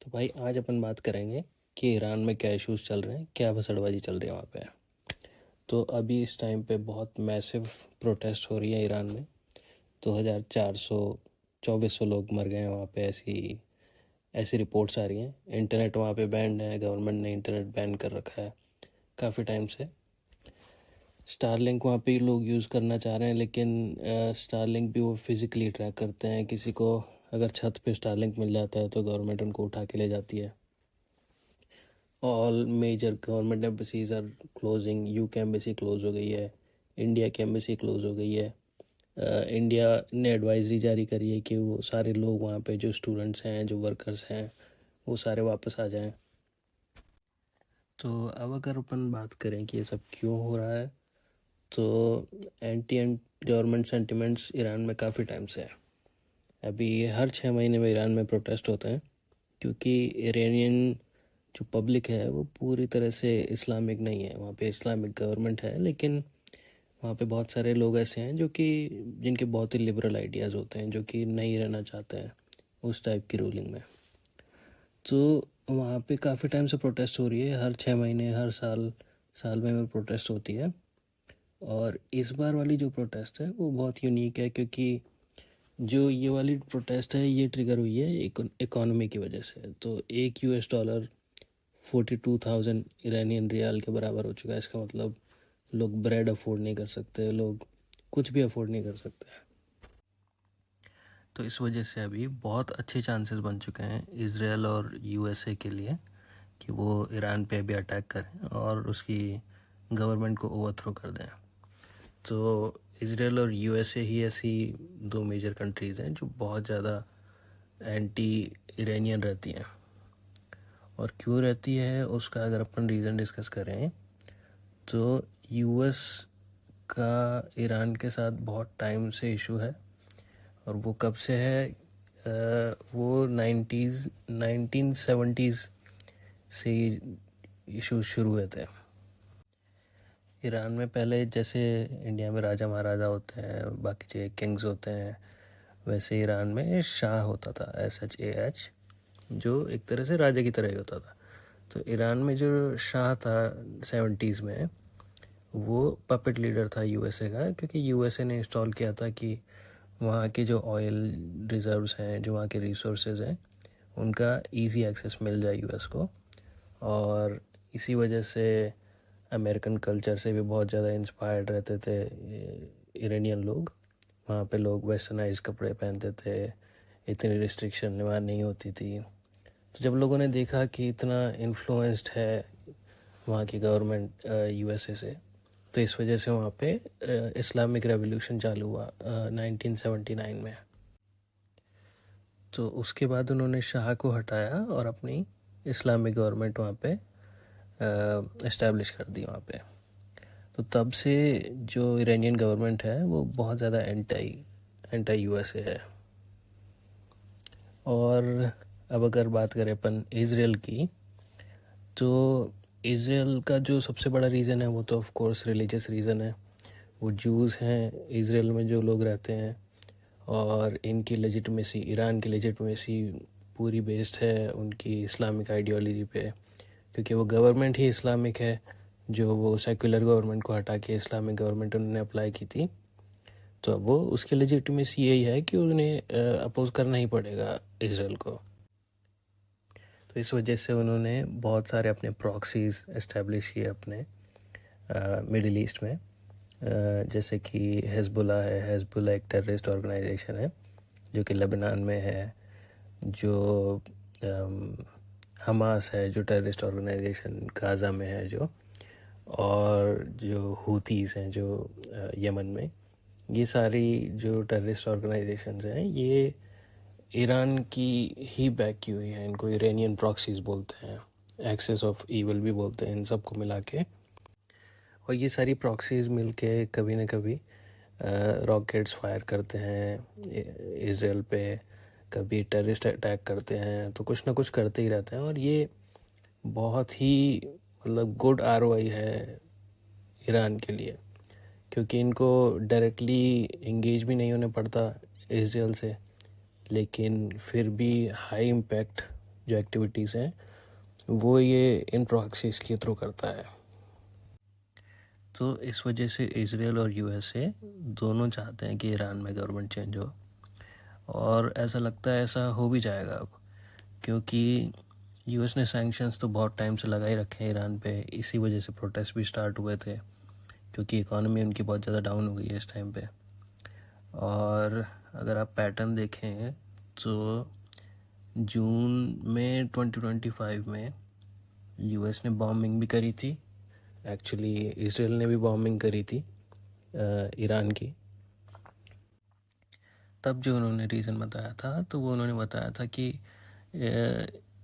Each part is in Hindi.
तो भाई आज अपन बात करेंगे कि ईरान में क्या इश्यूज चल रहे हैं, क्या भसड़बाजी चल रही है वहाँ पे। तो अभी इस टाइम पे बहुत मैसिव प्रोटेस्ट हो रही है ईरान में। 2400 लोग मर गए हैं वहाँ पे, ऐसी ऐसी रिपोर्ट्स आ रही हैं। इंटरनेट वहाँ पे बैंड है, गवर्नमेंट ने इंटरनेट बैन कर रखा है काफ़ी टाइम से। स्टारलिंक वहाँ पे लोग यूज़ करना चाह रहे हैं, लेकिन स्टारलिंक भी वो फिज़िकली ट्रैक करते हैं। किसी को अगर छत पे स्टारलिंक मिल जाता है तो गवर्नमेंट उनको उठा के ले जाती है। All major government embassies are closing. UK embassy close हो गई है, इंडिया की एम्बेसी क्लोज हो गई है। इंडिया ने एडवाइजरी जारी करी है कि वो सारे लोग वहाँ पे, जो स्टूडेंट्स हैं, जो वर्कर्स हैं, वो सारे वापस आ जाएं। तो अब अगर अपन बात करें कि ये सब क्यों हो रहा है, तो एंटी गवर्नमेंट सेंटिमेंट्स ईरान में काफ़ी टाइम से है। अभी हर 6 महीने में ईरान में प्रोटेस्ट होते हैं, क्योंकि ईरानियन जो पब्लिक है वो पूरी तरह से इस्लामिक नहीं है। वहाँ पे इस्लामिक गवर्नमेंट है, लेकिन वहाँ पे बहुत सारे लोग ऐसे हैं जो कि जिनके बहुत ही लिबरल आइडियाज़ होते हैं, जो कि नहीं रहना चाहते हैं उस टाइप की रूलिंग में। तो वहाँ पे काफ़ी टाइम से प्रोटेस्ट हो रही है, हर 6 महीने, हर साल साल में प्रोटेस्ट होती है। और इस बार वाली जो प्रोटेस्ट है वो बहुत यूनिक है, क्योंकि जो ये वाली प्रोटेस्ट है ये ट्रिगर हुई है इकोनॉमी की वजह से। तो $1 42,000 ईरानियन रियाल के बराबर हो चुका है। इसका मतलब लोग ब्रेड अफोर्ड नहीं कर सकते, लोग कुछ भी अफोर्ड नहीं कर सकते। तो इस वजह से अभी बहुत अच्छे चांसेस बन चुके हैं इजराइल और यूएसए के लिए कि वो ईरान पे भी अटैक करें और उसकी गवर्नमेंट को ओवरथ्रो कर दें। तो इजराइल और यूएसए ही ऐसी दो मेजर कंट्रीज़ हैं जो बहुत ज़्यादा एंटी ईरानियन रहती हैं। और क्यों रहती है उसका अगर अपन रीज़न डिस्कस करें, तो यूएस का ईरान के साथ बहुत टाइम से इशू है। और वो कब से है? वो 1970s से इशू शुरू हुए थे। ईरान में पहले जैसे इंडिया में राजा महाराजा होते हैं, बाकी जो किंग्स होते हैं, वैसे ईरान में शाह होता था, SHAH, जो एक तरह से राजा की तरह ही होता था। तो ईरान में जो शाह था 70s में, वो पपेट लीडर था यूएसए का, क्योंकि यूएसए ने इंस्टॉल किया था कि वहाँ के जो ऑयल रिजर्व्स हैं, जो वहाँ के रिसोर्सेज हैं, उनका इजी एक्सेस मिल जाए यूएस को। और इसी वजह से अमेरिकन कल्चर से भी बहुत ज़्यादा इंस्पायर्ड रहते थे ईरानियन लोग। वहाँ पे लोग वेस्टर्नाइज कपड़े पहनते थे, इतनी रिस्ट्रिक्शन वहाँ नहीं होती थी। तो जब लोगों ने देखा कि इतना इन्फ्लुएंस्ड है वहाँ की गवर्नमेंट यूएसए से, तो इस वजह से वहाँ पे इस्लामिक रेवोल्यूशन चालू हुआ 1979 में। तो उसके बाद उन्होंने शाह को हटाया और अपनी इस्लामिक गवर्नमेंट वहाँ पे इस्टेब्लिश कर दी वहाँ पे। तो तब से जो ईरानियन गवर्नमेंट है वो बहुत ज़्यादा एंटी यूएसए है। और अब अगर बात करें अपन इज़राइल की, तो इज़राइल का जो सबसे बड़ा रीज़न है वो तो ऑफ कोर्स रिलीजियस रीज़न है। वो जूस हैं इज़राइल में जो लोग रहते हैं, और इनकी लेजिटिमेसी, ईरान की लेजिटिमेसी पूरी बेस्ड है उनकी इस्लामिक आइडियोलॉजी पे, क्योंकि वो गवर्नमेंट ही इस्लामिक है। जो वो सेकुलर गवर्नमेंट को हटा के इस्लामिक गवर्नमेंट उन्होंने अप्लाई की थी, तो अब वो उसकी लेजिटिमेसी यही है कि उन्हें अपोज करना ही पड़ेगा इज़राइल को। तो इस वजह से उन्होंने बहुत सारे अपने प्रॉक्सीज इस्टेब्लिश किए अपने मिडिल ईस्ट में। जैसे कि हिजबुल्लाह है। हिजबुल्लाह एक टेररिस्ट ऑर्गेनाइजेशन है जो कि लेबनान में है। जो हमास है, जो टेररिस्ट ऑर्गेनाइजेशन गाज़ा में है जो, और जो हूतीज़ हैं जो यमन में, ये सारी जो टेररिस्ट ऑर्गेनाइजेशंस हैं ये ईरान की ही बैक की हुई है। इनको ईरानियन प्रॉक्सीज बोलते हैं, एक्सेस ऑफ ईविल भी बोलते हैं इन सबको मिला के। और ये सारी प्रॉक्सीज मिल के कभी ना कभी रॉकेट्स फायर करते हैं इज़राइल पे, कभी टेररिस्ट अटैक करते हैं, तो कुछ ना कुछ करते ही रहते हैं। और ये बहुत ही मतलब गुड ROI है ईरान के लिए, क्योंकि इनको डायरेक्टली इंगेज भी नहीं होने पड़ता इज़राइल से, लेकिन फिर भी हाई इम्पैक्ट जो एक्टिविटीज़ हैं वो ये इन प्रॉक्सीज़ के थ्रू करता है। तो इस वजह से इज़राइल और यूएसए दोनों चाहते हैं कि ईरान में गवर्नमेंट चेंज हो, और ऐसा लगता है ऐसा हो भी जाएगा अब, क्योंकि यूएस ने सैंक्शंस तो बहुत टाइम से लगा ही रखे हैं ईरान पे। इसी वजह से प्रोटेस्ट भी स्टार्ट हुए थे, क्योंकि इकॉनमी उनकी बहुत ज़्यादा डाउन हो गई है इस टाइम पे। और अगर आप पैटर्न देखें तो जून में 2025 में यूएस ने बॉम्बिंग भी करी थी, एक्चुअली इज़राइल ने भी बॉम्बिंग करी थी ईरान की। तब जो उन्होंने रीज़न बताया था, तो वो उन्होंने बताया था कि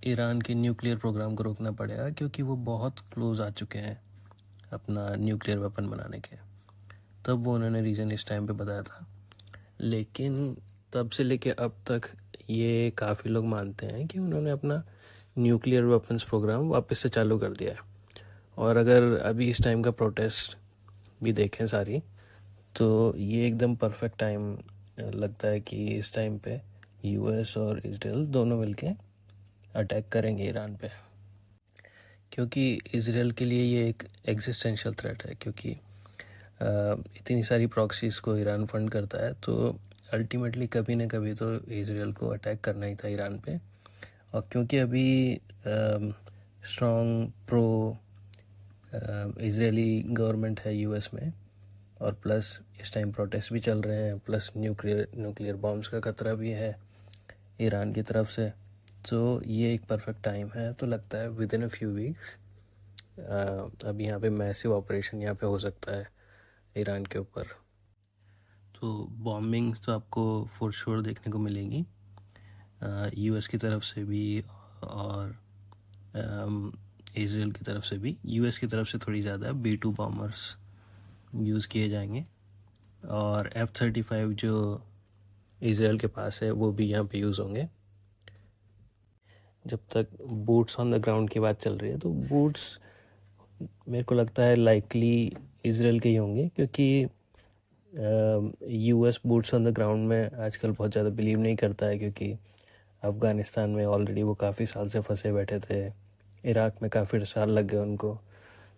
ईरान के न्यूक्लियर प्रोग्राम को रोकना पड़ेगा, क्योंकि वो बहुत क्लोज आ चुके हैं अपना न्यूक्लियर वेपन बनाने के। तब वो उन्होंने रीज़न इस टाइम पे बताया था। लेकिन तब से लेके अब तक ये काफ़ी लोग मानते हैं कि उन्होंने अपना न्यूक्लियर वेपन्स प्रोग्राम वापस से चालू कर दिया है। और अगर अभी इस टाइम का प्रोटेस्ट भी देखें सारी, तो ये एकदम परफेक्ट टाइम लगता है कि इस टाइम पे यूएस और इजराइल दोनों मिलके अटैक करेंगे ईरान पे, क्योंकि इजराइल के लिए ये एक एग्जिस्टेंशियल थ्रेट है। क्योंकि इतनी सारी प्रॉक्सीज़ को ईरान फंड करता है, तो अल्टीमेटली कभी ना कभी तो इजराइल को अटैक करना ही था ईरान पे। और क्योंकि अभी स्ट्रॉन्ग प्रो इजरायली गवर्नमेंट है यूएस में, और प्लस इस टाइम प्रोटेस्ट भी चल रहे हैं, प्लस न्यूक्लियर बॉम्ब्स का खतरा भी है ईरान की तरफ से, तो ये एक परफेक्ट टाइम है। तो लगता है with in a few weeks अब यहाँ पे मैसिव ऑपरेशन यहाँ पे हो सकता है ईरान के ऊपर। तो बॉम्बिंग्स तो आपको फॉर श्योर देखने को मिलेंगी यूएस की तरफ से भी, और इजराइल की तरफ से भी। यूएस की तरफ से थोड़ी ज़्यादा B-2 बॉम्बर्स यूज़ किए जाएंगे, और F-35 जो इजराइल के पास है वो भी यहाँ पे यूज़ होंगे। जब तक बूट्स ऑन द ग्राउंड की बात चल रही है, तो बूट्स मेरे को लगता है लाइकली इजराइल के ही होंगे, क्योंकि US boots on the ground में आजकल बहुत ज़्यादा बिलीव नहीं करता है, क्योंकि अफ़गानिस्तान में ऑलरेडी वो काफ़ी साल से फंसे बैठे थे, इराक़ में काफ़ी साल लग गए उनको,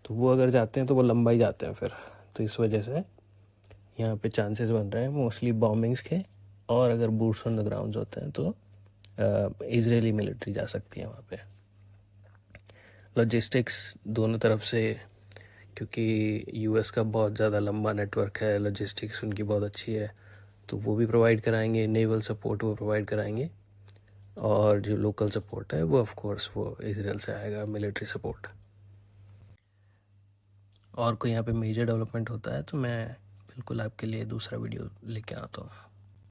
तो वो अगर जाते हैं तो वो लंबा ही जाते हैं फिर। तो इस वजह से यहाँ पे चांसेस बन रहे हैं मोस्टली बॉम्बिंग्स के, और अगर बूट्स ऑन द ग्राउंड होते हैं तो इजरायली मिलिट्री जा सकती है वहाँ पे। लॉजिस्टिक्स दोनों तरफ से, क्योंकि यूएस का बहुत ज़्यादा लंबा नेटवर्क है, लॉजिस्टिक्स उनकी बहुत अच्छी है, तो वो भी प्रोवाइड कराएंगे। नेवल सपोर्ट वो प्रोवाइड कराएंगे, और जो लोकल सपोर्ट है वो ऑफ कोर्स वो इजराइल से आएगा, मिलिट्री सपोर्ट। और कोई यहाँ पे मेजर डेवलपमेंट होता है तो मैं बिल्कुल आपके लिए दूसरा वीडियो लेके आता हूँ।